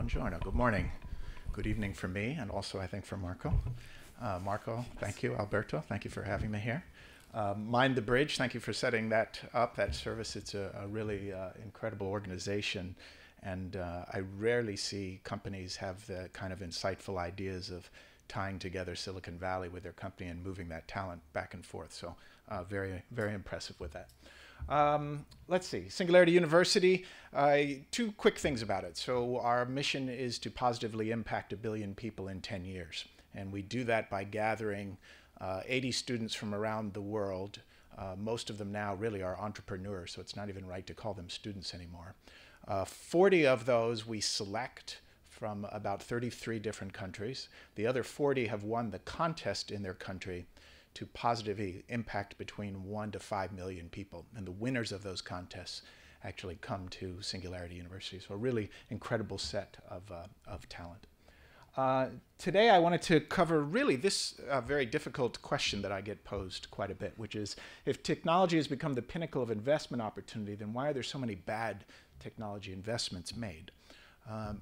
Buongiorno, good morning. Good evening for me, and also I think for Marco. Marco, thank you. Alberto, thank you for having me here. Mind the Bridge, thank you for setting that up, that service. It's a really incredible organization, and I rarely see companies have the kind of insightful ideas of tying together Silicon Valley with their company and moving that talent back and forth. So very, very impressive with that. Let's see, Singularity University, two quick things about it. So our mission is to positively impact 1 billion people in 10 years. And we do that by gathering 80 students from around the world. Most of them now really are entrepreneurs, so it's not even right to call them students anymore. 40 of those we select from about 33 different countries. The other 40 have won the contest in their country to positively impact between 1 to 5 million people. And the winners of those contests actually come to Singularity University. So a really incredible set of talent. Today I wanted to cover really this very difficult question that I get posed quite a bit, which is, if technology has become the pinnacle of investment opportunity, then why are there so many bad technology investments made?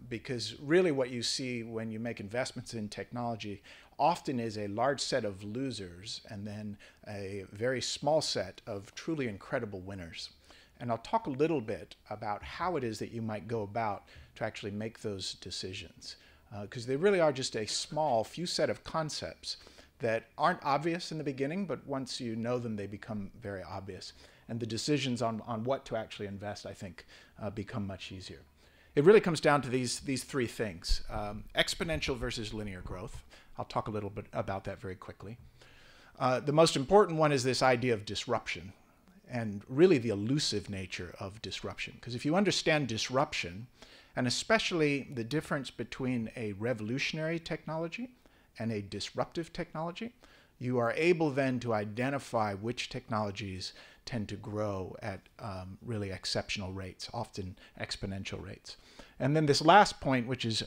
Because really what you see when you make investments in technology often is a large set of losers and then a very small set of truly incredible winners. And I'll talk a little bit about how it is that you might go about to actually make those decisions. Because they really are just a small few set of concepts that aren't obvious in the beginning, but once you know them, they become very obvious. And the decisions on what to actually invest, I think, become much easier. It really comes down to these three things. Exponential versus linear growth. I'll talk a little bit about that very quickly. The most important one is this idea of disruption, and really the elusive nature of disruption. Because if you understand disruption, and especially the difference between a revolutionary technology and a disruptive technology, you are able then to identify which technologies tend to grow at really exceptional rates, often exponential rates. And then this last point, which is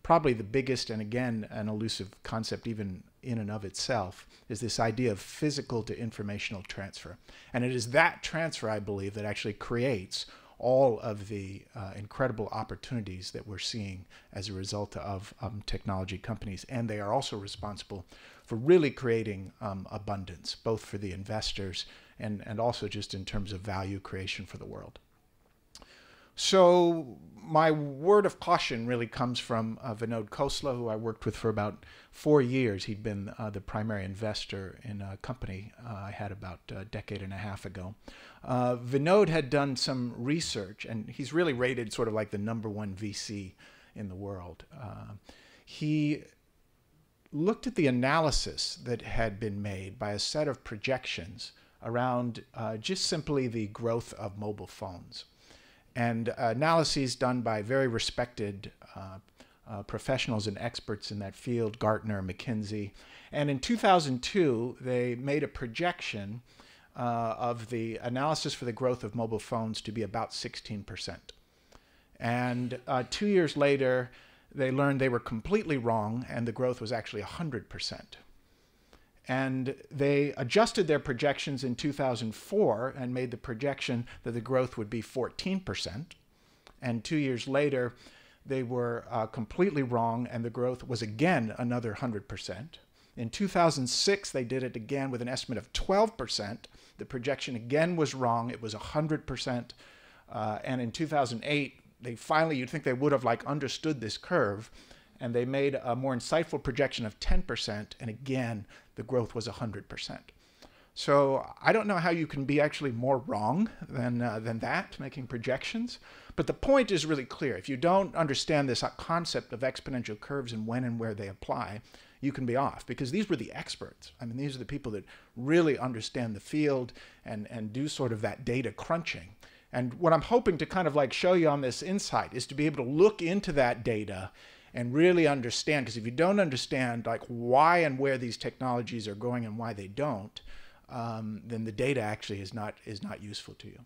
probably the biggest, and again, an elusive concept even in and of itself, is this idea of physical to informational transfer. And it is that transfer, I believe, that actually creates all of the incredible opportunities that we're seeing as a result of technology companies. And they are also responsible for really creating abundance, both for the investors and also just in terms of value creation for the world. So my word of caution really comes from Vinod Khosla, who I worked with for about 4 years. He'd been the primary investor in a company I had about a decade and a half ago. Vinod had done some research, and he's really rated sort of like the #1 VC in the world. He looked at the analysis that had been made by a set of projections around just simply the growth of mobile phones. And analyses done by very respected professionals and experts in that field, Gartner, McKinsey. And in 2002, they made a projection of the analysis for the growth of mobile phones to be about 16%. And 2 years later, they learned they were completely wrong, and the growth was actually 100%. And they adjusted their projections in 2004 and made the projection that the growth would be 14%. And 2 years later, they were completely wrong, and the growth was again another 100%. In 2006, they did it again with an estimate of 12%. The projection again was wrong. It was 100%. And in 2008, they finally, you'd think they would have like understood this curve, and they made a more insightful projection of 10%, and again, the growth was 100%. So I don't know how you can be actually more wrong than that, making projections. But the point is really clear. If you don't understand this concept of exponential curves and when and where they apply, you can be off, because these were the experts. I mean, these are the people that really understand the field and do sort of that data crunching. And what I'm hoping to kind of like show you on this insight is to be able to look into that data and really understand, because if you don't understand like why and where these technologies are going and why they don't, then the data actually is not useful to you.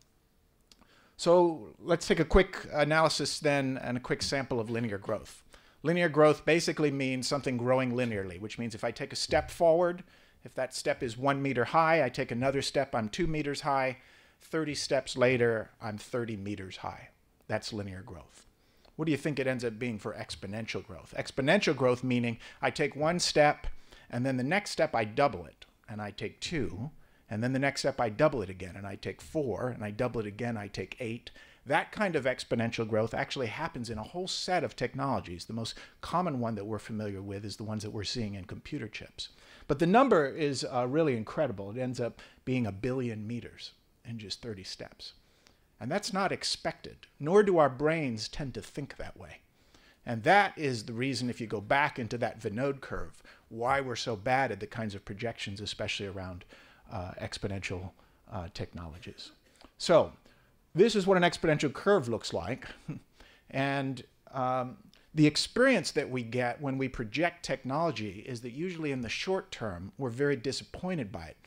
So let's take a quick analysis then and a quick sample of linear growth. Linear growth basically means something growing linearly, which means if I take a step forward, if that step is 1 meter high, I take another step, I'm 2 meters high. 30 steps later, I'm 30 meters high. That's linear growth. What do you think it ends up being for exponential growth? Exponential growth meaning I take one step, and then the next step I double it, and I take 2, and then the next step I double it again, and I take 4, and I double it again, I take 8. That kind of exponential growth actually happens in a whole set of technologies. The most common one that we're familiar with is the ones that we're seeing in computer chips. But the number is really incredible. It ends up being 1 billion meters in just 30 steps. And that's not expected, nor do our brains tend to think that way. And that is the reason, if you go back into that Vinode curve, why we're so bad at the kinds of projections, especially around exponential technologies. So this is what an exponential curve looks like. And the experience that we get when we project technology is that usually in the short term, we're very disappointed by it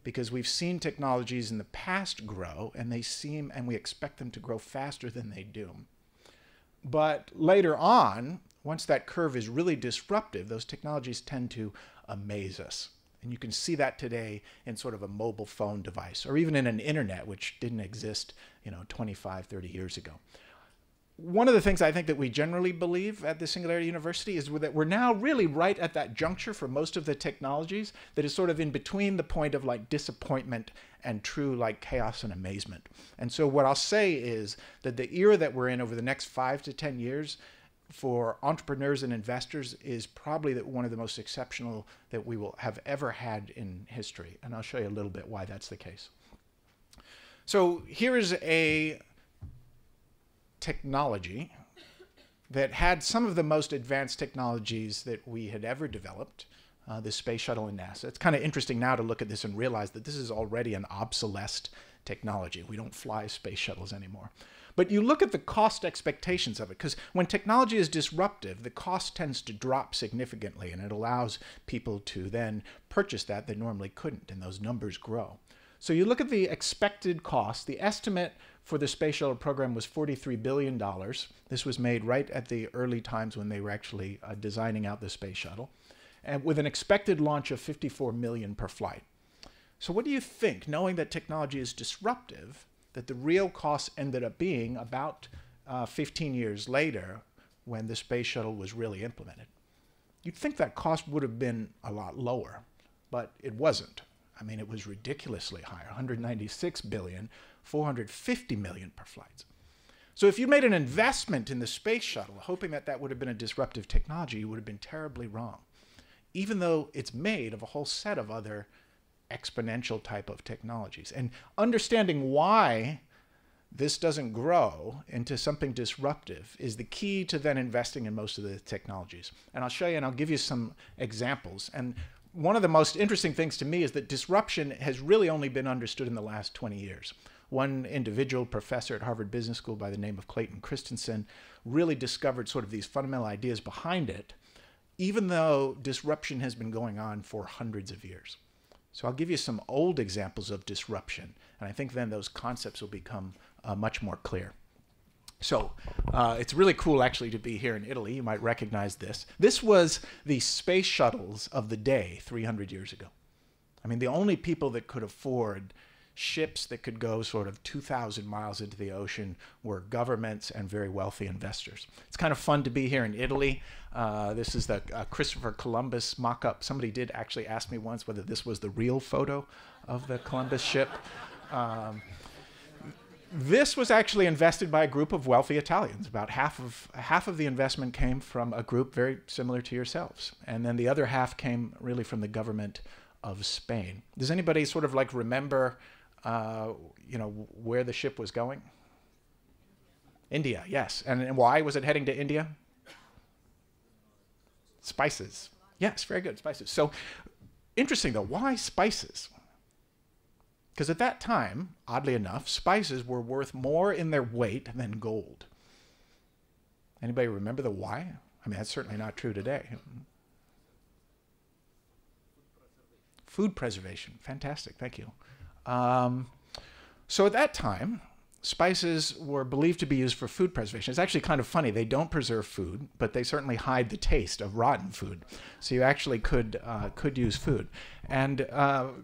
because we've seen technologies in the past grow and we expect them to grow faster than they do. But later on, once that curve is really disruptive, those technologies tend to amaze us. And you can see that today in sort of a mobile phone device or even in an internet, which didn't exist, 25, 30 years ago. One of the things I think that we generally believe at the Singularity University is that we're now really right at that juncture for most of the technologies that is sort of in between the point of like disappointment and true like chaos and amazement. And so what I'll say is that the era that we're in over the next 5 to 10 years for entrepreneurs and investors is probably one of the most exceptional that we will have ever had in history. And I'll show you a little bit why that's the case. So here is a technology that had some of the most advanced technologies that we had ever developed, the space shuttle in NASA. It's kind of interesting now to look at this and realize that this is already an obsolete technology. We don't fly space shuttles anymore. But you look at the cost expectations of it, because when technology is disruptive, the cost tends to drop significantly, and it allows people to then purchase that they normally couldn't, and those numbers grow. So you look at the expected cost. The estimate for the space shuttle program was $43 billion. This was made right at the early times when they were actually designing out the space shuttle, and with an expected launch of 54 million per flight. So what do you think, knowing that technology is disruptive, that the real cost ended up being about 15 years later when the space shuttle was really implemented? You'd think that cost would have been a lot lower, but it wasn't. I mean, it was ridiculously high, 196 billion, 450 million per flight. So if you made an investment in the space shuttle, hoping that that would have been a disruptive technology, you would have been terribly wrong, even though it's made of a whole set of other exponential type of technologies. And understanding why this doesn't grow into something disruptive is the key to then investing in most of the technologies. And I'll show you, and I'll give you some examples. And one of the most interesting things to me is that disruption has really only been understood in the last 20 years. One individual professor at Harvard Business School by the name of Clayton Christensen really discovered sort of these fundamental ideas behind it, even though disruption has been going on for hundreds of years. So I'll give you some old examples of disruption, and I think then those concepts will become much more clear. So it's really cool actually to be here in Italy. You might recognize this. This was the space shuttles of the day 300 years ago. I mean, the only people that could afford ships that could go sort of 2,000 miles into the ocean were governments and very wealthy investors. It's kind of fun to be here in Italy. This is the Christopher Columbus mock-up. Somebody did actually ask me once whether this was the real photo of the Columbus ship. This was actually invested by a group of wealthy Italians. About half of the investment came from a group very similar to yourselves. And then the other half came really from the government of Spain. Does anybody sort of like remember where the ship was going? India, yes. And why was it heading to India? Spices. Yes, very good, spices. So interesting though, why spices? Because at that time, oddly enough, spices were worth more in their weight than gold. Anybody remember the why? I mean, that's certainly not true today. Food preservation. Fantastic. Thank you. So at that time, spices were believed to be used for food preservation. It's actually kind of funny. They don't preserve food, but they certainly hide the taste of rotten food. So you actually could use food. And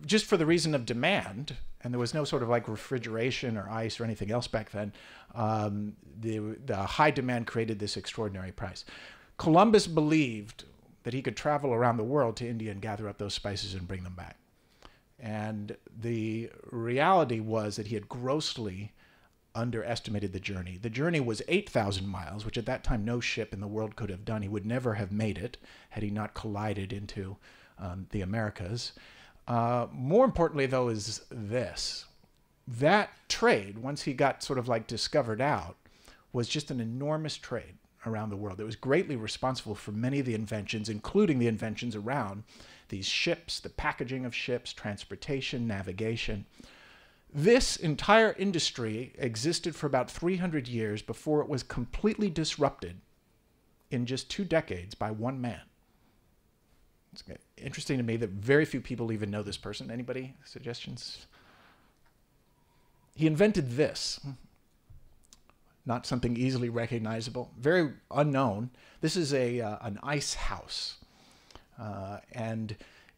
just for the reason of demand and there was no sort of like refrigeration or ice or anything else back then. The high demand created this extraordinary price. Columbus believed that he could travel around the world to India and gather up those spices and bring them back. And the reality was that he had grossly underestimated the journey. The journey was 8,000 miles, which at that time no ship in the world could have done. He would never have made it had he not collided into the Americas. More importantly, though, is this. That trade, once he got sort of like discovered out, was just an enormous trade around the world. It was greatly responsible for many of the inventions, including the inventions around these ships, the packaging of ships, transportation, navigation. This entire industry existed for about 300 years before it was completely disrupted in just 2 decades by one man. It's interesting to me that very few people even know this person. Anybody? Suggestions? He invented this. Not something easily recognizable, very unknown. This is an ice house. And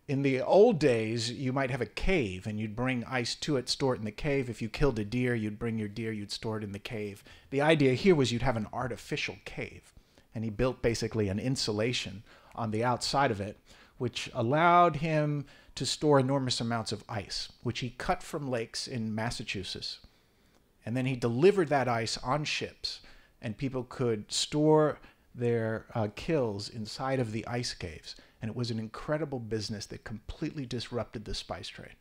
in the old days, you might have a cave and you'd bring ice to it, store it in the cave. If you killed a deer, you'd bring your deer, you'd store it in the cave. The idea here was you'd have an artificial cave. And he built basically an insulation on the outside of it, which allowed him to store enormous amounts of ice, which he cut from lakes in Massachusetts. And then he delivered that ice on ships, and people could store their kills inside of the ice caves. And it was an incredible business that completely disrupted the spice trade.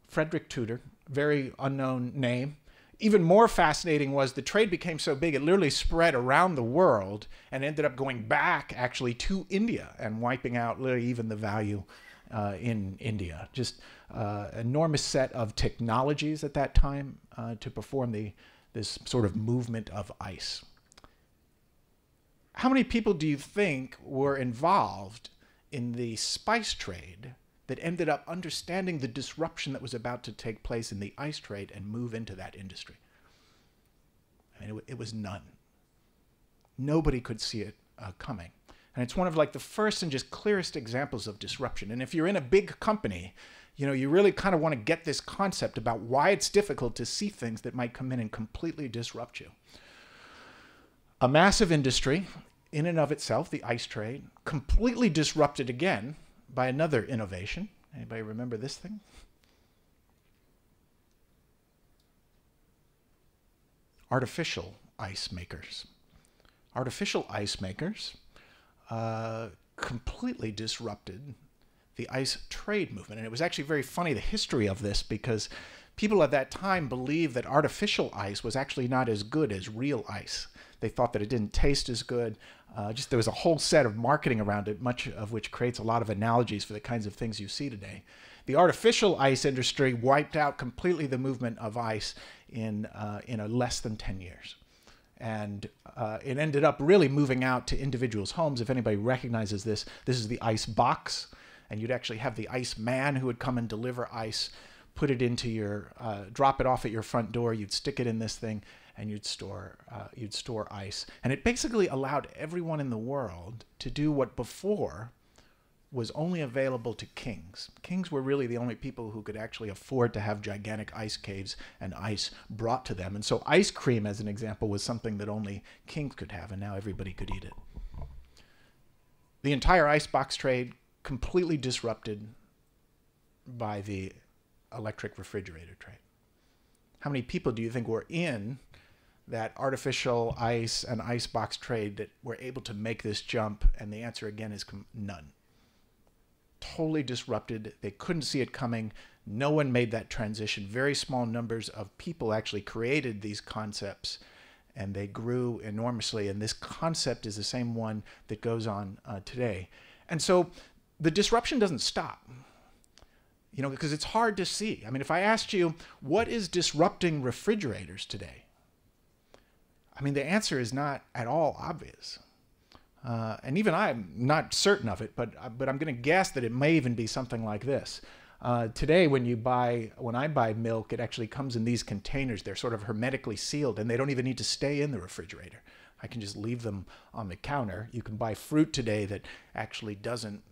Frederick Tudor, very unknown name. Even more fascinating was the trade became so big, it literally spread around the world and ended up going back actually to India and wiping out literally even the value in India. Just enormous set of technologies at that time to perform this sort of movement of ice. How many people do you think were involved in the spice trade that ended up understanding the disruption that was about to take place in the ice trade and move into that industry? I mean, it was none. Nobody could see it coming. And it's one of like the first and just clearest examples of disruption. And if you're in a big company, you know, you really kind of want to get this concept about why it's difficult to see things that might come in and completely disrupt you. A massive industry in and of itself, the ice trade, completely disrupted again by another innovation. Anybody remember this thing? Artificial ice makers. Artificial ice makers completely disrupted the ice trade movement. And it was actually very funny, the history of this, because people at that time believed that artificial ice was actually not as good as real ice. They thought that it didn't taste as good. Just there was a whole set of marketing around it, much of which creates a lot of analogies for the kinds of things you see today. The artificial ice industry wiped out completely the movement of ice in less than 10 years. And it ended up really moving out to individuals' homes. If anybody recognizes this, this is the ice box. And you'd actually have the ice man who would come and deliver ice, put it into your, drop it off at your front door. You'd stick it in this thing, and you'd store ice. And it basically allowed everyone in the world to do what before was only available to kings. Kings were really the only people who could actually afford to have gigantic ice caves and ice brought to them. And so ice cream, as an example, was something that only kings could have, and now everybody could eat it. The entire icebox trade completely disrupted by the electric refrigerator trade. How many people do you think were in that artificial ice and icebox trade that were able to make this jump? And the answer again is none. Totally disrupted. They couldn't see it coming. No one made that transition. Very small numbers of people actually created these concepts, and they grew enormously. And this concept is the same one that goes on today. And so the disruption doesn't stop, you know, because it's hard to see. I mean, if I asked you, what is disrupting refrigerators today? I mean, the answer is not at all obvious. And even I'm not certain of it, but I'm going to guess that it may even be something like this. Today, when I buy milk, it actually comes in these containers. They're sort of hermetically sealed, and they don't even need to stay in the refrigerator. I can just leave them on the counter. You can buy fruit today that actually doesn't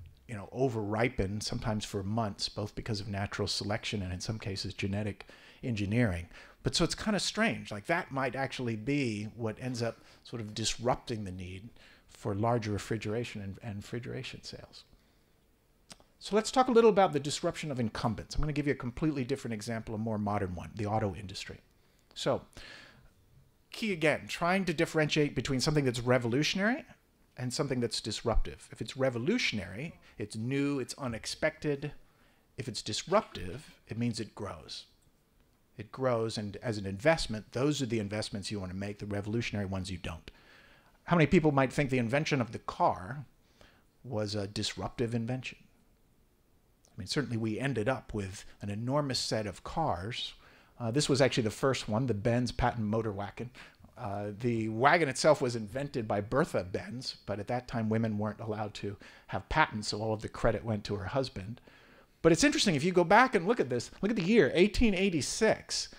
over-ripen, sometimes for months, both because of natural selection and in some cases genetic engineering. But so it's kind of strange. Like that might actually be what ends up sort of disrupting the need for larger refrigeration and refrigeration sales. So let's talk a little about the disruption of incumbents. I'm going to give you a completely different example, a more modern one, the auto industry. So key again, trying to differentiate between something that's revolutionary and something that's disruptive. If it's revolutionary, it's new, it's unexpected. If it's disruptive, it means it grows. It grows, and as an investment, those are the investments you want to make, the revolutionary ones you don't. How many people might think the invention of the car was a disruptive invention? I mean, certainly we ended up with an enormous set of cars. This was actually the first one, the Benz patent motor wagon. The wagon itself was invented by Bertha Benz, but at that time women weren't allowed to have patents, so all of the credit went to her husband. But it's interesting, if you go back and look at this, look at the year, 1886,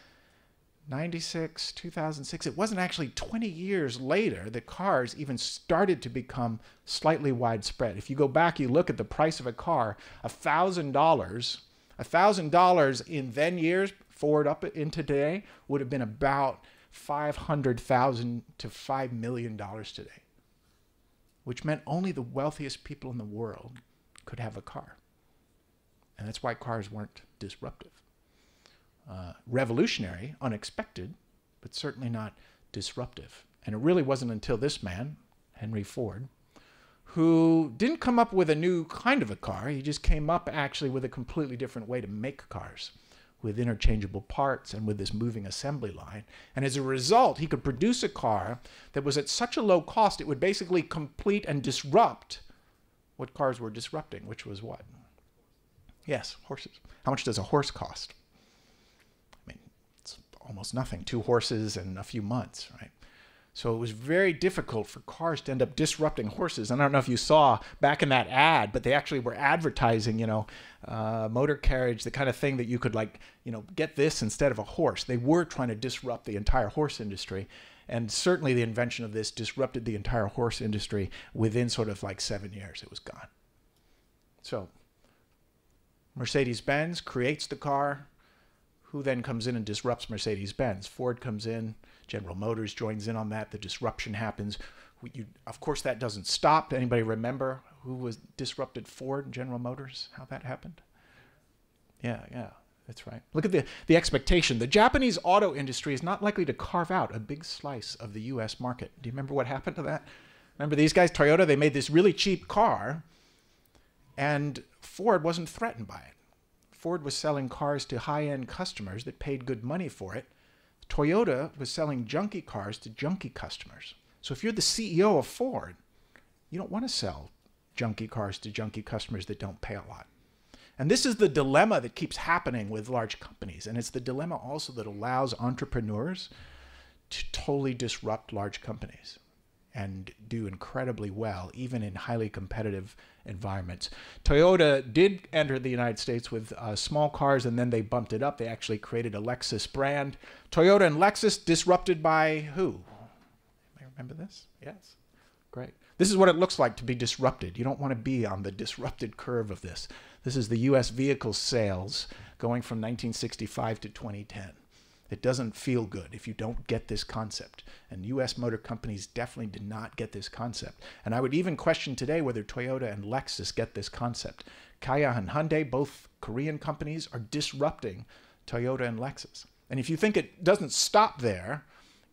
96, 2006. It wasn't actually 20 years later that cars even started to become slightly widespread. If you go back, you look at the price of a car, $1,000. $1,000 in then years, forward up into today, would have been about $500,000 to $5 million today, which meant only the wealthiest people in the world could have a car. And that's why cars weren't disruptive. Revolutionary, unexpected, but certainly not disruptive. And it really wasn't until this man, Henry Ford, who didn't come up with a new kind of a car. He just came up actually with a completely different way to make cars, with interchangeable parts and with this moving assembly line. And as a result, he could produce a car that was at such a low cost, it would basically complete and disrupt what cars were disrupting, which was what? Yes, horses. How much does a horse cost? I mean, it's almost nothing. 2 horses and a few months, right? So it was very difficult for cars to end up disrupting horses. And I don't know if you saw back in that ad, but they actually were advertising, motor carriage, the kind of thing that you could get this instead of a horse. They were trying to disrupt the entire horse industry. And certainly the invention of this disrupted the entire horse industry within sort of 7 years. It was gone. So Mercedes-Benz creates the car. Who then comes in and disrupts Mercedes-Benz? Ford comes in. General Motors joins in on that. The disruption happens. Of course, that doesn't stop. Anybody remember who was disrupted Ford and General Motors? How that happened? Yeah, that's right. Look at the expectation. The Japanese auto industry is not likely to carve out a big slice of the U.S. market. Do you remember what happened to that? Remember these guys, Toyota, they made this really cheap car, and Ford wasn't threatened by it. Ford was selling cars to high-end customers that paid good money for it. Toyota was selling junky cars to junky customers. So if you're the CEO of Ford, you don't want to sell junky cars to junky customers that don't pay a lot. And this is the dilemma that keeps happening with large companies. And it's the dilemma also that allows entrepreneurs to totally disrupt large companies and do incredibly well, even in highly competitive environments. Toyota did enter the United States with small cars, and then they bumped it up. They actually created a Lexus brand. Toyota and Lexus disrupted by who? Anybody remember this? Yes. Great. This is what it looks like to be disrupted. You don't want to be on the disrupted curve of this. This is the U.S. vehicle sales going from 1965 to 2010. It doesn't feel good if you don't get this concept. And U.S. motor companies definitely did not get this concept. And I would even question today whether Toyota and Lexus get this concept. Kia and Hyundai, both Korean companies, are disrupting Toyota and Lexus. And if you think it doesn't stop there,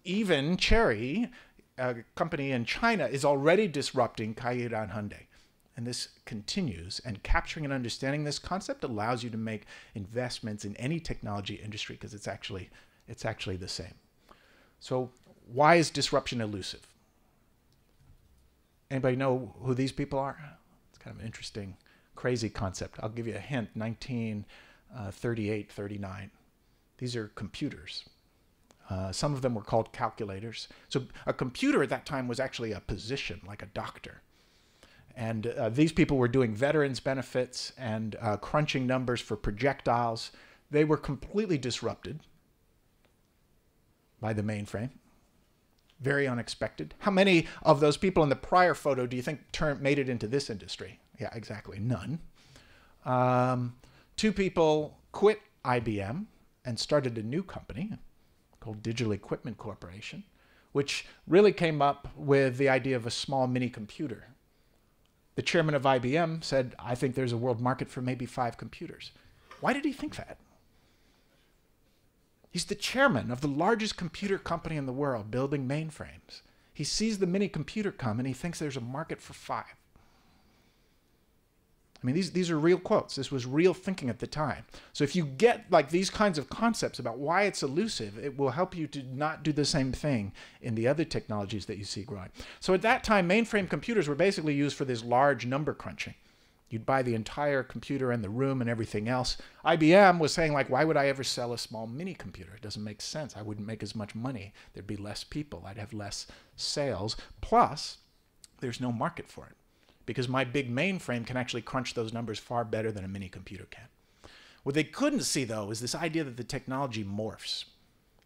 even Chery, a company in China, is already disrupting Kia and Hyundai. And this continues, and capturing and understanding this concept allows you to make investments in any technology industry because it's actually the same. So why is disruption elusive? Anybody know who these people are? It's kind of an interesting, crazy concept. I'll give you a hint, 1938, 39. These are computers. Some of them were called calculators. So a computer at that time was actually a position, like a doctor. And these people were doing veterans benefits and crunching numbers for projectiles. They were completely disrupted by the mainframe. Very unexpected. How many of those people in the prior photo do you think made it into this industry? Yeah, exactly, none. 2 people quit IBM and started a new company called Digital Equipment Corporation, which really came up with the idea of a small mini computer. The chairman of IBM said, I think there's a world market for maybe 5 computers. Why did he think that? He's the chairman of the largest computer company in the world, building mainframes. He sees the mini computer come and he thinks there's a market for 5. I mean, these are real quotes. This was real thinking at the time. So if you get like these kinds of concepts about why it's elusive, it will help you to not do the same thing in the other technologies that you see growing. So at that time, mainframe computers were basically used for this large number crunching. You'd buy the entire computer and the room and everything else. IBM was saying, like, why would I ever sell a small mini computer? It doesn't make sense. I wouldn't make as much money. There'd be less people. I'd have less sales. Plus, there's no market for it, because my big mainframe can actually crunch those numbers far better than a mini computer can. What they couldn't see, though, is this idea that the technology morphs,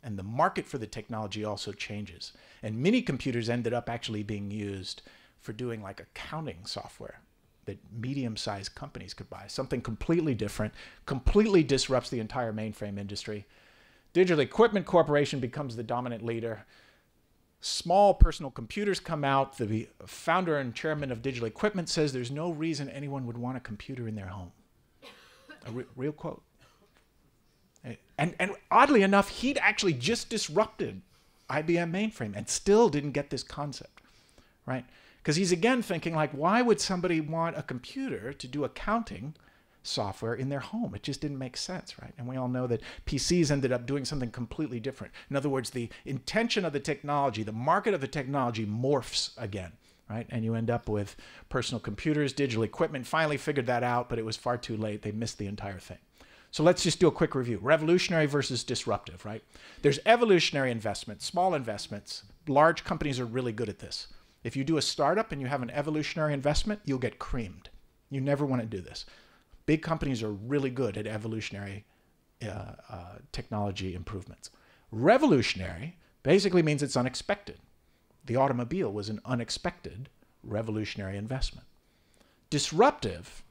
and the market for the technology also changes. And mini computers ended up actually being used for doing like accounting software that medium-sized companies could buy. Something completely different, completely disrupts the entire mainframe industry. Digital Equipment Corporation becomes the dominant leader. Small personal computers come out. The founder and chairman of Digital Equipment says there's no reason anyone would want a computer in their home. A real quote. And oddly enough, he'd actually just disrupted IBM mainframe and still didn't get this concept, right? Because he's again thinking like, why would somebody want a computer to do accounting software in their home? It just didn't make sense, right? And we all know that PCs ended up doing something completely different. In other words, the intention of the technology, the market of the technology morphs again, right? And you end up with personal computers. Digital Equipment finally figured that out, but it was far too late. They missed the entire thing. So let's just do a quick review. Revolutionary versus disruptive, right? There's evolutionary investments, small investments. Large companies are really good at this. If you do a startup and you have an evolutionary investment, you'll get creamed. You never want to do this. Big companies are really good at evolutionary technology improvements. Revolutionary basically means it's unexpected. The automobile was an unexpected revolutionary investment. Disruptive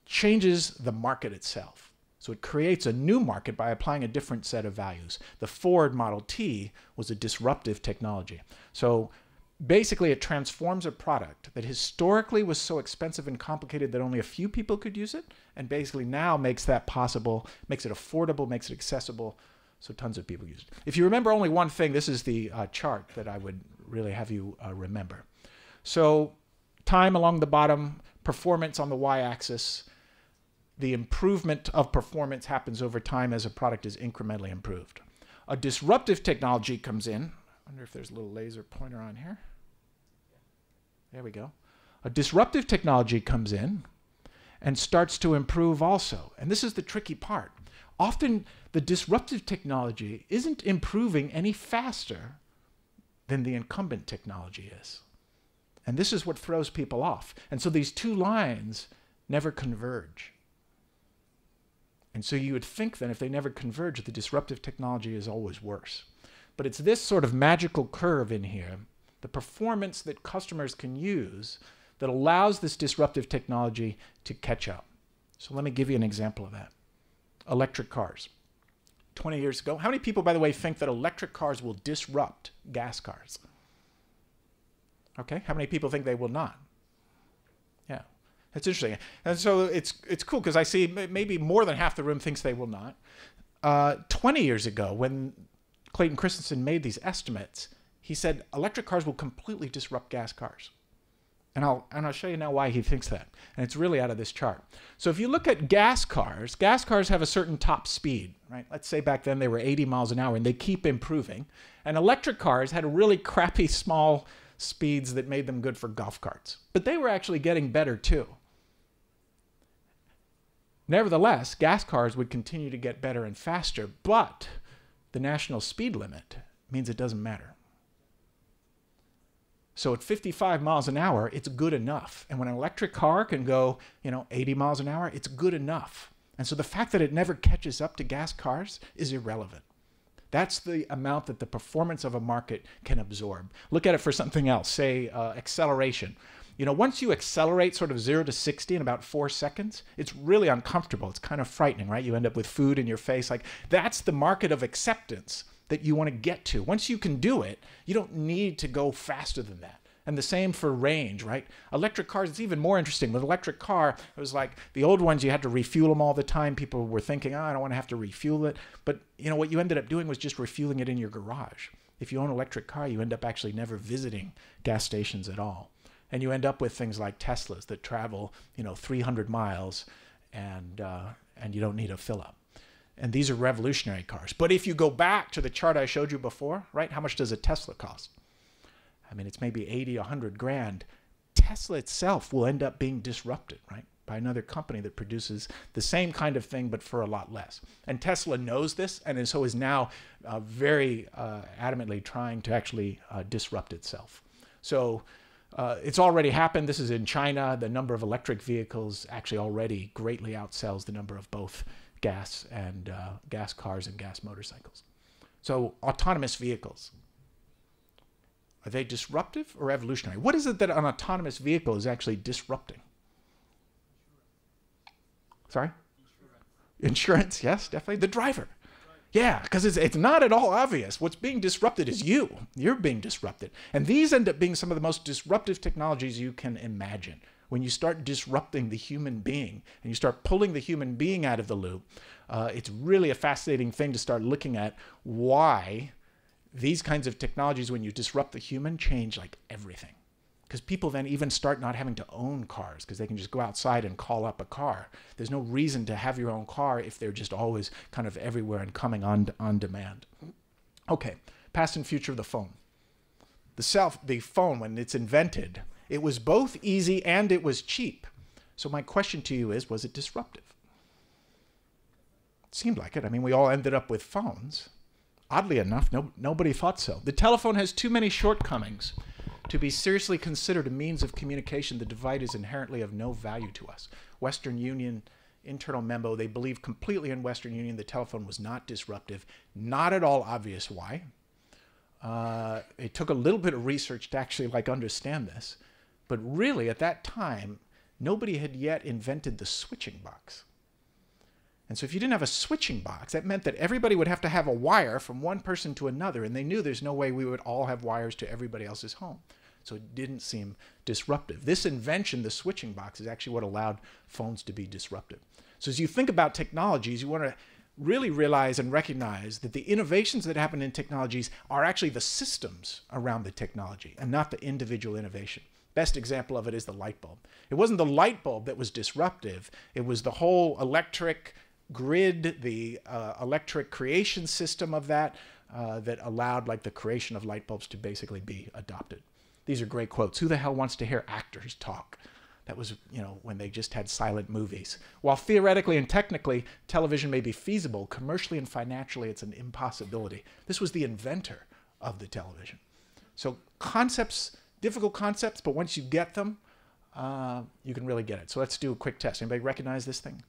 changes the market itself. So it creates a new market by applying a different set of values. The Ford Model T was a disruptive technology. So basically, it transforms a product that historically was so expensive and complicated that only a few people could use it, and basically now makes that possible, makes it affordable, makes it accessible, so tons of people use it. If you remember only one thing, this is the chart that I would really have you remember. So time along the bottom, performance on the y-axis. The improvement of performance happens over time as a product is incrementally improved. A disruptive technology comes in. I wonder if there's a little laser pointer on here. There we go. A disruptive technology comes in and starts to improve also. And this is the tricky part. Often the disruptive technology isn't improving any faster than the incumbent technology is. And this is what throws people off. And so these two lines never converge. And so you would think then if they never converge, the disruptive technology is always worse. But it's this sort of magical curve in here, the performance that customers can use, that allows this disruptive technology to catch up. So let me give you an example of that. Electric cars. 20 years ago, how many people, by the way, think that electric cars will disrupt gas cars? Okay, how many people think they will not? Yeah, that's interesting. And so it's cool because I see maybe more than half the room thinks they will not. 20 years ago, when Clayton Christensen made these estimates, he said electric cars will completely disrupt gas cars. And I'll show you now why he thinks that. And it's really out of this chart. So if you look at gas cars have a certain top speed, right? Let's say back then they were 80 miles an hour and they keep improving. And electric cars had a really crappy small speeds that made them good for golf carts. But they were actually getting better too. Nevertheless, gas cars would continue to get better and faster, but the national speed limit means it doesn't matter. So at 55 miles an hour, it's good enough. And when an electric car can go, 80 miles an hour, it's good enough. And so the fact that it never catches up to gas cars is irrelevant. That's the amount that the performance of a market can absorb. Look at it for something else, say acceleration. You know, once you accelerate sort of 0 to 60 in about 4 seconds, it's really uncomfortable. It's kind of frightening, right? You end up with food in your face. Like, that's the market of acceptance that you want to get to. Once you can do it, you don't need to go faster than that. And the same for range, right? Electric cars, it's even more interesting. With electric car, it was like the old ones, you had to refuel them all the time. People were thinking, oh, I don't want to have to refuel it. But you know what you ended up doing was just refueling it in your garage. If you own an electric car, you end up actually never visiting gas stations at all. And you end up with things like Teslas that travel, you know, 300 miles and you don't need a fill up. And these are revolutionary cars. But if you go back to the chart I showed you before, right, how much does a Tesla cost? I mean, it's maybe 80, 100 grand. Tesla itself will end up being disrupted, right, by another company that produces the same kind of thing, but for a lot less. And Tesla knows this, and so is now very adamantly trying to actually disrupt itself. So it's already happened. This is in China. The number of electric vehicles actually already greatly outsells the number of both gas and gas cars and gas motorcycles. So autonomous vehicles. Are they disruptive or evolutionary? What is it that an autonomous vehicle is actually disrupting? Sorry? Insurance, yes, definitely. The driver. Yeah, because it's not at all obvious. What's being disrupted is you. You're being disrupted. And these end up being some of the most disruptive technologies you can imagine. When you start disrupting the human being and you start pulling the human being out of the loop, it's really a fascinating thing to start looking at why these kinds of technologies, when you disrupt the human, change like everything. Because people then even start not having to own cars because they can just go outside and call up a car. There's no reason to have your own car if they're just always kind of everywhere and coming on demand. Okay, past and future of the phone. The phone, when it's invented, it was both easy and it was cheap. So my question to you is, was it disruptive? It seemed like it. I mean, we all ended up with phones. Oddly enough, nobody thought so. The telephone has too many shortcomings to be seriously considered a means of communication. The device is inherently of no value to us. Western Union internal memo, they believe completely in Western Union the telephone was not disruptive. Not at all obvious why. It took a little bit of research to actually understand this. But really, at that time, nobody had yet invented the switching box. And so if you didn't have a switching box, that meant that everybody would have to have a wire from one person to another, and they knew there's no way we would all have wires to everybody else's home. So it didn't seem disruptive. This invention, the switching box, is actually what allowed phones to be disruptive. So as you think about technologies, you want to really realize and recognize that the innovations that happen in technologies are actually the systems around the technology and not the individual innovation. Best example of it is the light bulb. It wasn't the light bulb that was disruptive. It was the whole electric grid, the electric creation system of that that allowed the creation of light bulbs to basically be adopted. These are great quotes. Who the hell wants to hear actors talk? That was, when they just had silent movies. While theoretically and technically television may be feasible, commercially and financially it's an impossibility. This was the inventor of the television. So concepts, difficult concepts, but once you get them, you can really get it. So let's do a quick test. Anybody recognize this thing?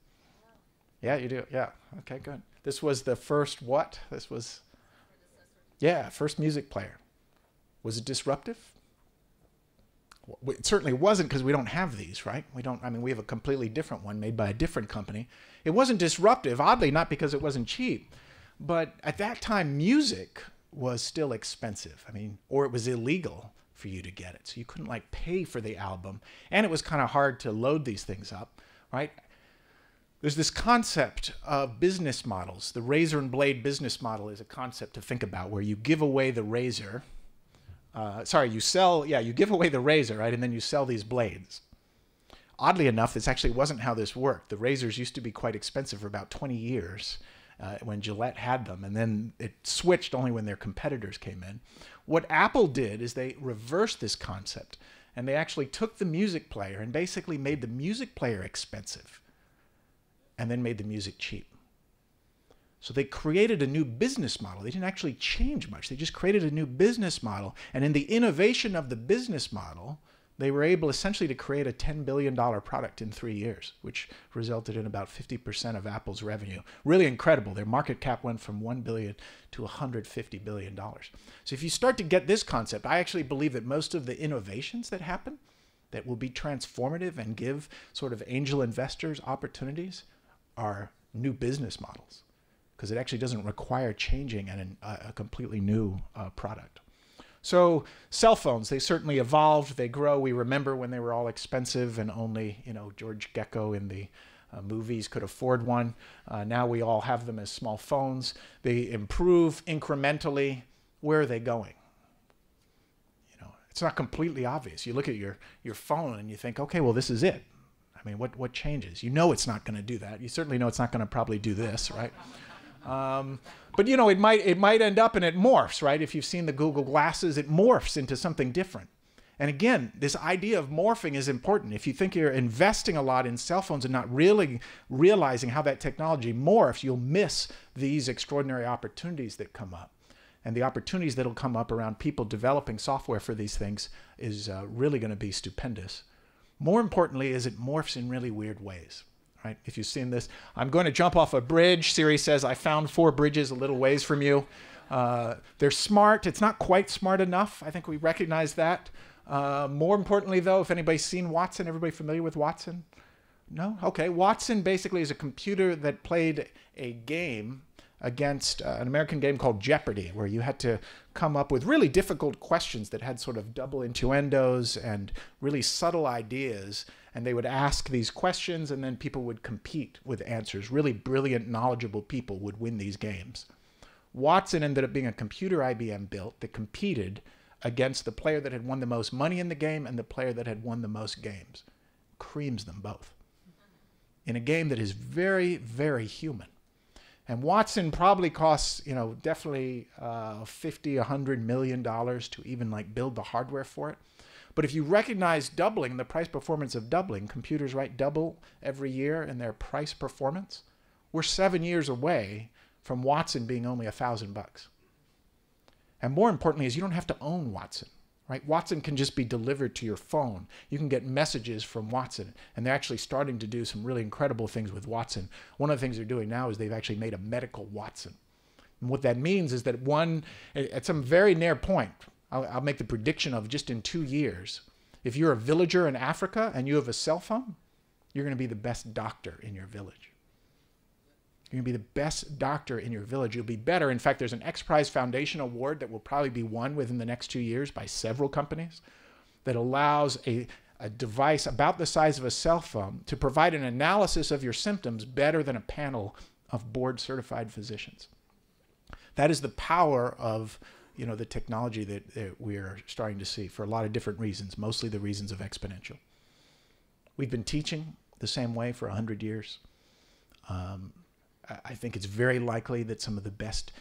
Yeah, you do. Yeah. Okay, good. This was the first what? This was, yeah, first music player. Was it disruptive? It certainly wasn't, because we don't have these, right? We have a completely different one made by a different company. It wasn't disruptive, oddly, not because it wasn't cheap, but at that time, music was still expensive. Or it was illegal for you to get it. So you couldn't pay for the album. And it was kind of hard to load these things up, right? There's this concept of business models. The razor and blade business model is a concept to think about, where you give away the razor. You give away the razor, right? And then you sell these blades. Oddly enough, this actually wasn't how this worked. The razors used to be quite expensive for about 20 years when Gillette had them. And then it switched only when their competitors came in. What Apple did is they reversed this concept. And they actually took the music player and basically made the music player expensive, and then made the music cheap. So they created a new business model. They didn't actually change much. They just created a new business model. And in the innovation of the business model, they were able essentially to create a $10 billion product in 3 years, which resulted in about 50% of Apple's revenue. Really incredible. Their market cap went from $1 billion to $150 billion. So if you start to get this concept, I actually believe that most of the innovations that happen that will be transformative and give sort of angel investors opportunities are new business models, because it actually doesn't require changing a completely new product. So cell phones, they certainly evolved, they grow. We remember when they were all expensive and only, George Gecko in the movies could afford one. Now we all have them as small phones. They improve incrementally. Where are they going? It's not completely obvious. You look at your phone and you think, okay, well, this is it. I mean, what changes? You know it's not going to do that. You certainly know it's not going to probably do this, right? But it might end up and it morphs, right? If you've seen the Google glasses, it morphs into something different. And again, this idea of morphing is important. If you think you're investing a lot in cell phones and not really realizing how that technology morphs, you'll miss these extraordinary opportunities that come up. And the opportunities that'll come up around people developing software for these things is really going to be stupendous. More importantly is it morphs in really weird ways. Right? If you've seen this, I'm going to jump off a bridge. Siri says, I found 4 bridges a little ways from you. They're smart. It's not quite smart enough. I think we recognize that. More importantly, though, if anybody's seen Watson, everybody familiar with Watson? No? Okay. Watson basically is a computer that played a game against an American game called Jeopardy, where you had to come up with really difficult questions that had sort of double innuendos and really subtle ideas. And they would ask these questions, and then people would compete with answers. Really brilliant, knowledgeable people would win these games. Watson ended up being a computer IBM built that competed against the player that had won the most money in the game and the player that had won the most games. Creams them both in a game that is very, very human. And Watson probably costs, definitely $50, $100 million to even build the hardware for it. But if you recognize doubling, the price performance of doubling, computers double every year in their price performance. We're 7 years away from Watson being only $1,000. And more importantly is you don't have to own Watson, right? Watson can just be delivered to your phone. You can get messages from Watson, and they're actually starting to do some really incredible things with Watson. One of the things they're doing now is they've actually made a medical Watson. And what that means is that at some very near point, I'll make the prediction of just in 2 years, if you're a villager in Africa and you have a cell phone, you're going to be the best doctor in your village. You're going to be the best doctor in your village. You'll be better. In fact, there's an X Prize Foundation award that will probably be won within the next 2 years by several companies that allows a device about the size of a cell phone to provide an analysis of your symptoms better than a panel of board-certified physicians. That is the power of the technology that we're starting to see for a lot of different reasons, mostly the reasons of exponential. We've been teaching the same way for 100 years. I think it's very likely that some of the best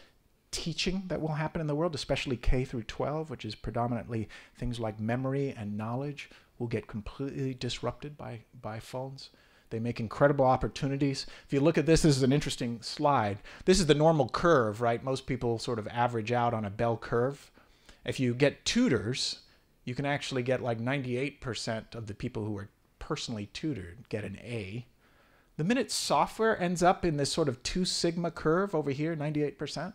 teaching that will happen in the world, especially K through 12, which is predominantly things like memory and knowledge, will get completely disrupted by phones. They make incredible opportunities. If you look at this is an interesting slide. This is the normal curve, right? Most people sort of average out on a bell curve. If you get tutors, you can actually get 98% of the people who are personally tutored get an A. The minute software ends up in this sort of 2 sigma curve over here, 98%,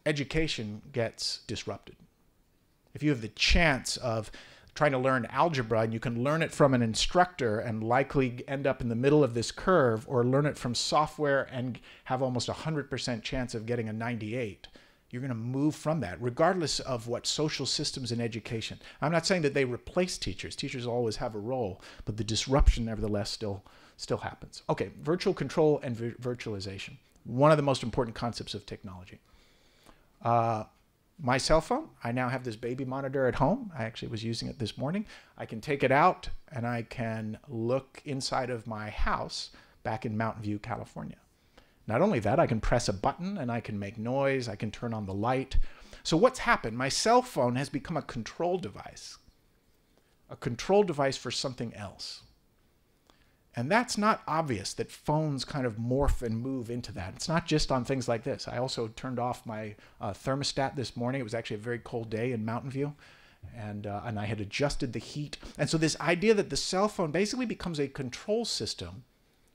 education gets disrupted. If you have the chance of trying to learn algebra and you can learn it from an instructor and likely end up in the middle of this curve, or learn it from software and have almost 100% chance of getting a 98, you're going to move from that, regardless of what social systems in education. I'm not saying that they replace teachers. Teachers always have a role, but the disruption nevertheless still happens. Okay, virtual control and virtualization. One of the most important concepts of technology. My cell phone, I now have this baby monitor at home. I actually was using it this morning. I can take it out and I can look inside of my house back in Mountain View, California. Not only that, I can press a button and I can make noise. I can turn on the light. So what's happened? My cell phone has become a control device for something else. And that's not obvious that phones kind of morph and move into that. It's not just on things like this. I also turned off my thermostat this morning. It was actually a very cold day in Mountain View. And I had adjusted the heat. And so this idea that the cell phone basically becomes a control system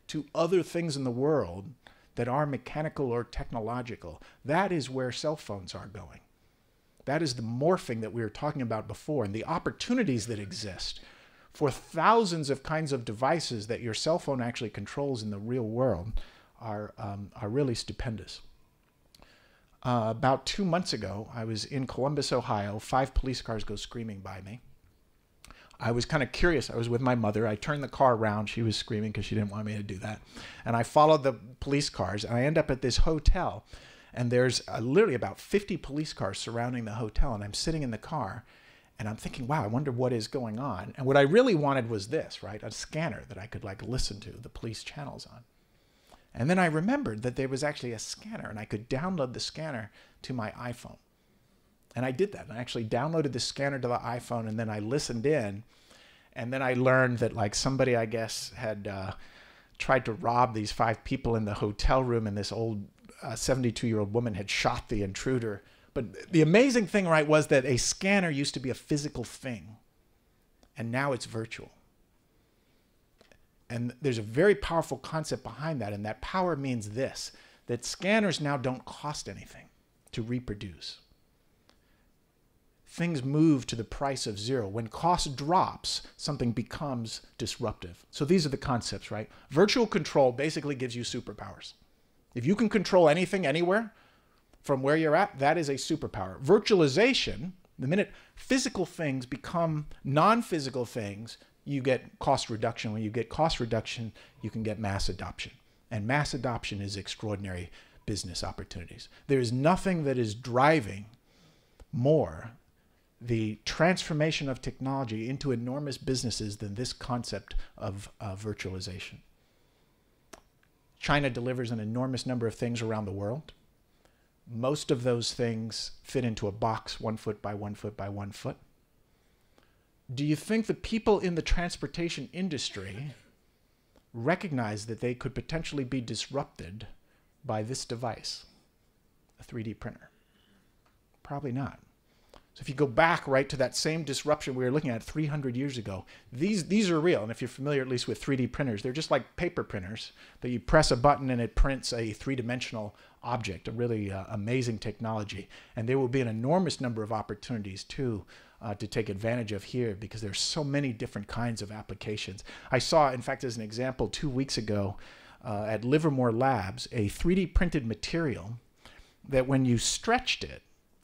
to other things in the world that are mechanical or technological, that is where cell phones are going. That is the morphing that we were talking about before, and the opportunities that exist for thousands of kinds of devices that your cell phone actually controls in the real world are really stupendous. About 2 months ago, I was in Columbus, Ohio. 5 police cars go screaming by me. I was kind of curious. I was with my mother. I turned the car around. She was screaming because she didn't want me to do that. And I followed the police cars, and I end up at this hotel. And there's literally about 50 police cars surrounding the hotel, and I'm sitting in the car, and I'm thinking, wow, I wonder what is going on. And what I really wanted was this, right? A scanner that I could like listen to the police channels on. And then I remembered that there was actually a scanner, and I could download the scanner to my iPhone. And I did that. I actually downloaded the scanner to the iPhone, and then I listened in. And then I learned that like somebody, I guess, had tried to rob these 5 people in the hotel room, and this old 72-year-old woman had shot the intruder. But the amazing thing, right, was that a scanner used to be a physical thing, and now it's virtual. And there's a very powerful concept behind that, and that power means this, that scanners now don't cost anything to reproduce. Things move to the price of 0. When cost drops, something becomes disruptive. So these are the concepts, right? Virtual control basically gives you superpowers. If you can control anything, anywhere, from where you're at, that is a superpower. Virtualization, the minute physical things become non-physical things, you get cost reduction. When you get cost reduction, you can get mass adoption. And mass adoption is extraordinary business opportunities. There is nothing that is driving more the transformation of technology into enormous businesses than this concept of virtualization. China delivers an enormous number of things around the world. Most of those things fit into a box 1 foot by 1 foot by 1 foot. Do you think the people in the transportation industry recognize that they could potentially be disrupted by this device, a 3D printer? Probably not. So if you go back right to that same disruption we were looking at 300 years ago, these are real. And if you're familiar at least with 3D printers, they're just like paper printers that you press a button and it prints a 3-dimensional object, a really amazing technology. And there will be an enormous number of opportunities too to take advantage of here because there's so many different kinds of applications. I saw, in fact, as an example, 2 weeks ago at Livermore Labs, a 3D printed material that when you stretched it,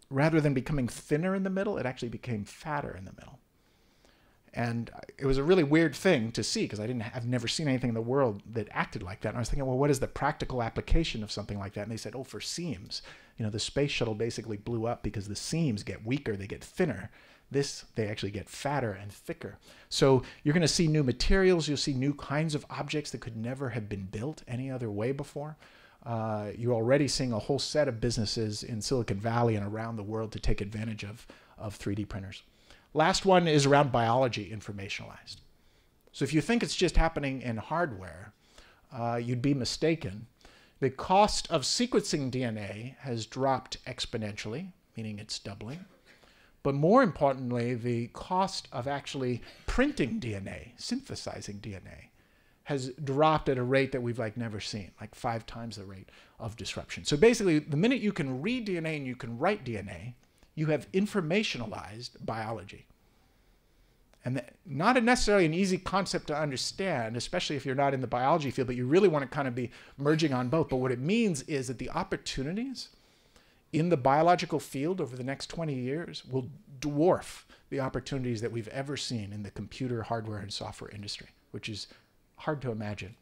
rather than becoming thinner in the middle, it actually became fatter in the middle. And it was a really weird thing to see because I've never seen anything in the world that acted like that. And I was thinking, well, what is the practical application of something like that? And they said, oh, for seams. You know, the space shuttle basically blew up because the seams get weaker, they get thinner. They actually get fatter and thicker. So you're going to see new materials. You'll see new kinds of objects that could never have been built any other way before. You're already seeing a whole set of businesses in Silicon Valley and around the world to take advantage of 3D printers. Last one is around biology informationalized. So if you think it's just happening in hardware, you'd be mistaken. The cost of sequencing DNA has dropped exponentially, meaning it's doubling. But more importantly, the cost of actually printing DNA, synthesizing DNA, has dropped at a rate that we've never seen, like 5 times the rate of disruption. So basically, the minute you can read DNA and you can write DNA, you have informationalized biology. And not necessarily an easy concept to understand, especially if you're not in the biology field, but you really want to kind of be merging on both. But what it means is that the opportunities in the biological field over the next 20 years will dwarf the opportunities that we've ever seen in the computer, hardware, and software industry, which is hard to imagine.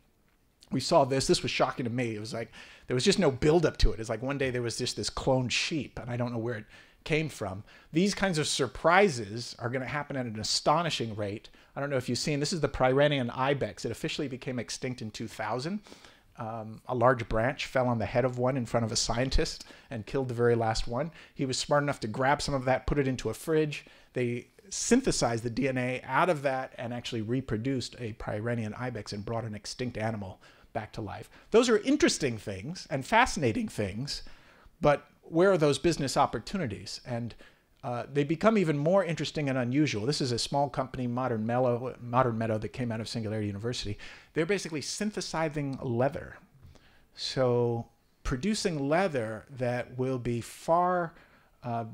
We saw this was shocking to me. It was like, there was just no buildup to it. It's like one day there was just this cloned sheep, and I don't know where it came from. These kinds of surprises are going to happen at an astonishing rate. I don't know if you've seen, this is the Pyrenean ibex. It officially became extinct in 2000. A large branch fell on the head of one in front of a scientist and killed the very last one. He was smart enough to grab some of that, put it into a fridge. They synthesized the DNA out of that and actually reproduced a Pyrenean ibex and brought an extinct animal back to life. Those are interesting things and fascinating things, but where are those business opportunities? And they become even more interesting and unusual. This is a small company, Modern Meadow, that came out of Singularity University. They're basically synthesizing leather. So producing leather that will be far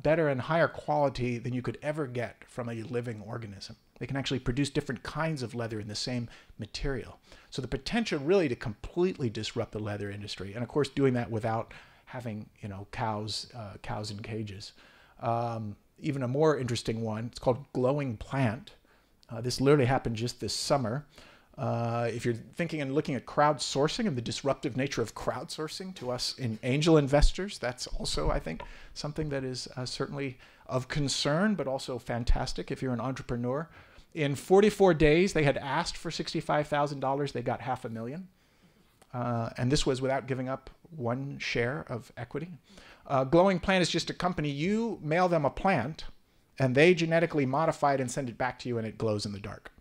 better and higher quality than you could ever get from a living organism. They can actually produce different kinds of leather in the same material. So the potential really to completely disrupt the leather industry, and of course doing that without having, you know, cows in cages. Even a more interesting one, it's called glowing plant. This literally happened just this summer. If you're thinking and looking at crowdsourcing and the disruptive nature of crowdsourcing to us in angel investors, that's also, I think, something that is certainly of concern, but also fantastic if you're an entrepreneur. In 44 days, they had asked for $65,000. They got $500,000. And this was without giving up one share of equity. Glowing Plant is just a company. You mail them a plant, and they genetically modify it and send it back to you, and it glows in the dark.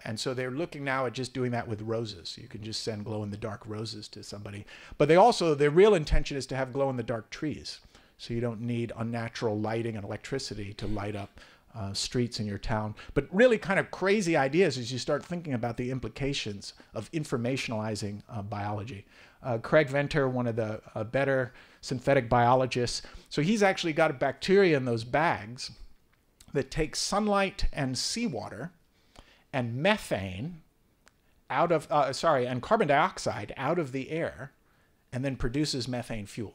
And so they're looking now at just doing that with roses. You can just send glow-in-the-dark roses to somebody. But their real intention is to have glow-in-the-dark trees. So you don't need unnatural lighting and electricity to light up streets in your town. But really kind of crazy ideas as you start thinking about the implications of informationalizing biology. Craig Venter, one of the better synthetic biologists, so he's actually got a bacteria in those bags that takes sunlight and seawater and methane out of, and carbon dioxide out of the air, and then produces methane fuel.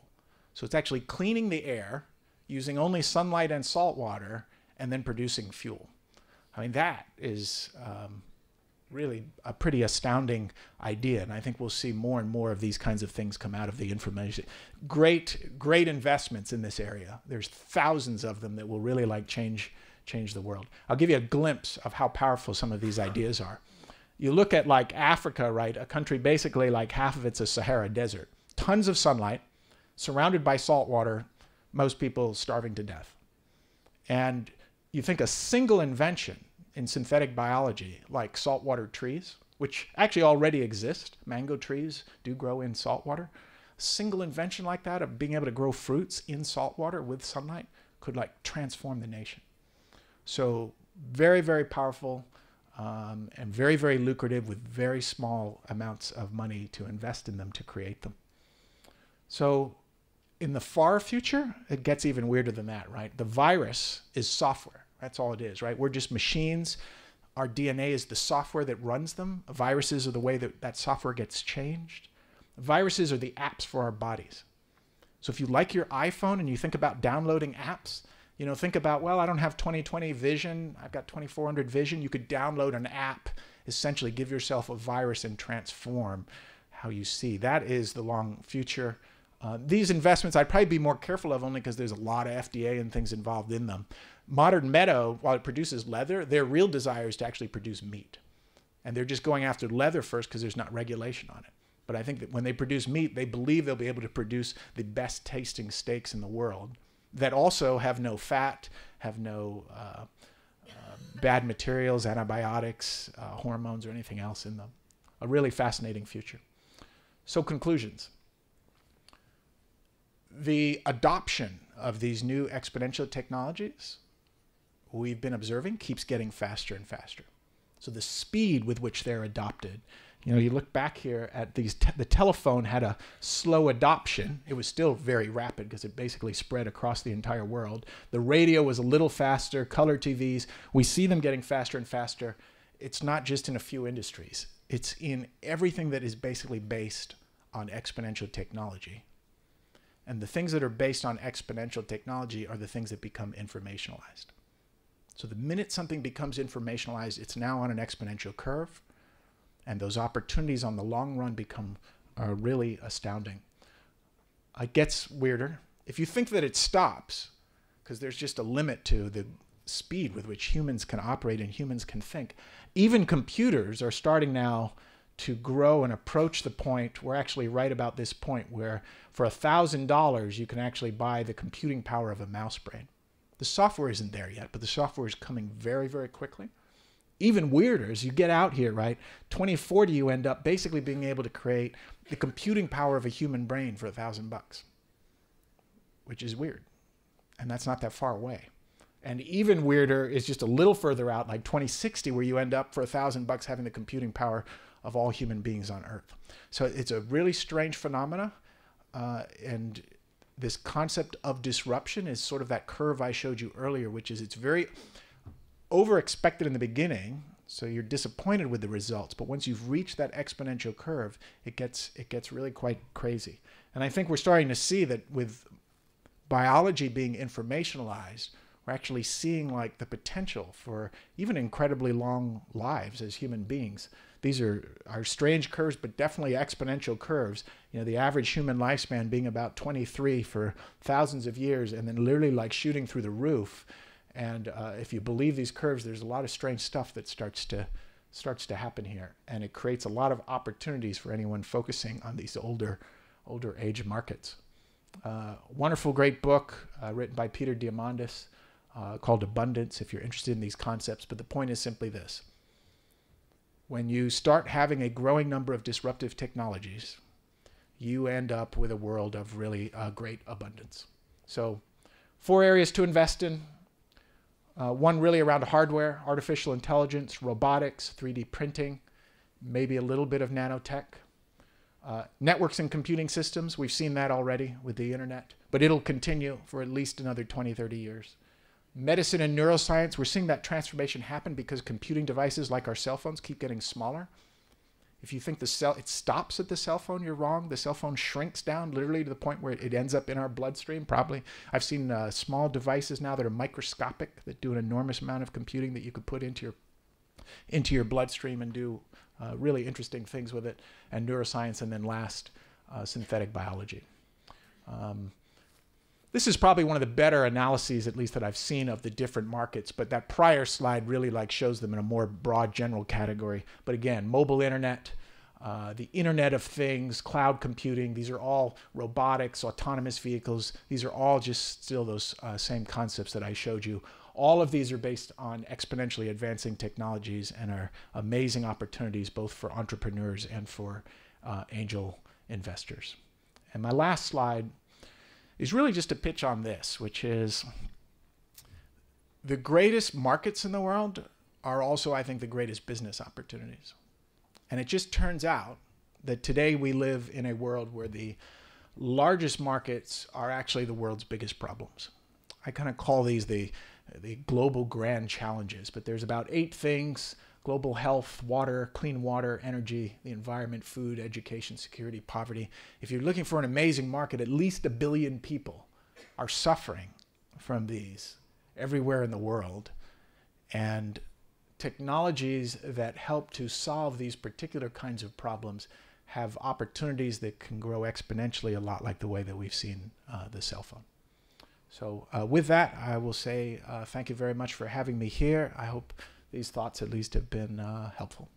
So it's actually cleaning the air using only sunlight and salt water and then producing fuel. I mean, that is really a pretty astounding idea, and I think we'll see more and more of these kinds of things come out of the information. Great investments in this area. There's thousands of them that will really change the world. I'll give you a glimpse of how powerful some of these ideas are. You look at Africa, right? A country basically half of it's a Sahara desert. Tons of sunlight, surrounded by salt water, most people starving to death. And you think a single invention in synthetic biology, like saltwater trees, which actually already exist, mango trees do grow in saltwater. A single invention like that of being able to grow fruits in saltwater with sunlight could transform the nation. So very, very powerful and very, very lucrative with very small amounts of money to invest in them to create them. So in the far future, it gets even weirder than that, right? The virus is software. That's all it is, right? We're just machines. Our DNA is the software that runs them. Viruses are the way that software gets changed. Viruses are the apps for our bodies. So if you like your iPhone and you think about downloading apps, think about, well, I don't have 20/20 vision. I've got 2400 vision. You could download an app, essentially give yourself a virus and transform how you see. That is the long future. These investments I'd probably be more careful of only because there's a lot of FDA and things involved in them. Modern Meadow, while it produces leather, their real desire is to actually produce meat. And they're just going after leather first because there's not regulation on it. But I think that when they produce meat, they believe they'll be able to produce the best tasting steaks in the world that also have no fat, have no bad materials, antibiotics, hormones, or anything else in them. A really fascinating future. So conclusions. The adoption of these new exponential technologies we've been observing keeps getting faster and faster. So the speed with which they're adopted, you look back here at these, the telephone had a slow adoption. It was still very rapid because it basically spread across the entire world. The radio was a little faster, color TVs. We see them getting faster and faster. It's not just in a few industries. It's in everything that is basically based on exponential technology. And the things that are based on exponential technology are the things that become informationalized. So the minute something becomes informationalized, it's now on an exponential curve. And those opportunities on the long run become really astounding. It gets weirder. If you think that it stops, because there's just a limit to the speed with which humans can operate and humans can think, even computers are starting now to grow and approach the point, we're actually right about this point where for $1,000 you can actually buy the computing power of a mouse brain. The software isn't there yet, but the software is coming very, very quickly. Even weirder, as you get out here, right? 2040 you end up basically being able to create the computing power of a human brain for $1,000, which is weird. And that's not that far away. And even weirder is just a little further out, like 2060, where you end up for $1,000 having the computing power of all human beings on Earth. So it's a really strange phenomena, and this concept of disruption is sort of that curve I showed you earlier, which is it's very over-expected in the beginning, so you're disappointed with the results. But once you've reached that exponential curve, it gets really quite crazy. And I think we're starting to see that with biology being informationalized, we're actually seeing like the potential for even incredibly long lives as human beings. These are strange curves, but definitely exponential curves. You know, the average human lifespan being about 23 for thousands of years, and then literally like shooting through the roof. And if you believe these curves, there's a lot of strange stuff that starts to happen here, and it creates a lot of opportunities for anyone focusing on these older age markets. Wonderful, great book written by Peter Diamandis called Abundance, if you're interested in these concepts. But the point is simply this: when you start having a growing number of disruptive technologies, you end up with a world of really great abundance. So 4 areas to invest in. One really around hardware, artificial intelligence, robotics, 3D printing, maybe a little bit of nanotech. Networks and computing systems, we've seen that already with the internet, but it'll continue for at least another 20, 30 years. Medicine and neuroscience, we're seeing that transformation happen because computing devices like our cell phones keep getting smaller. If you think it stops at the cell phone, you're wrong. The cell phone shrinks down literally to the point where it ends up in our bloodstream, probably. I've seen small devices now that are microscopic that do an enormous amount of computing that you could put into your bloodstream and do really interesting things with it. And neuroscience, and then last, synthetic biology. This is probably one of the better analyses, at least that I've seen, of the different markets, but that prior slide really like shows them in a more broad general category. But again, mobile internet, the Internet of Things, cloud computing, these are all robotics, autonomous vehicles. These are all just still those same concepts that I showed you. All of these are based on exponentially advancing technologies and are amazing opportunities both for entrepreneurs and for angel investors. And my last slide is really just a pitch on this, which is the greatest markets in the world are also, I think, the greatest business opportunities. And it just turns out that today we live in a world where the largest markets are actually the world's biggest problems. I kind of call these the global grand challenges, but there's about 8 things: global health, water, clean water, energy, the environment, food, education, security, poverty. If you're looking for an amazing market, at least 1 billion people are suffering from these everywhere in the world. And technologies that help to solve these particular kinds of problems have opportunities that can grow exponentially, a lot like the way that we've seen the cell phone. So with that, I will say thank you very much for having me here. I hope these thoughts at least have been helpful.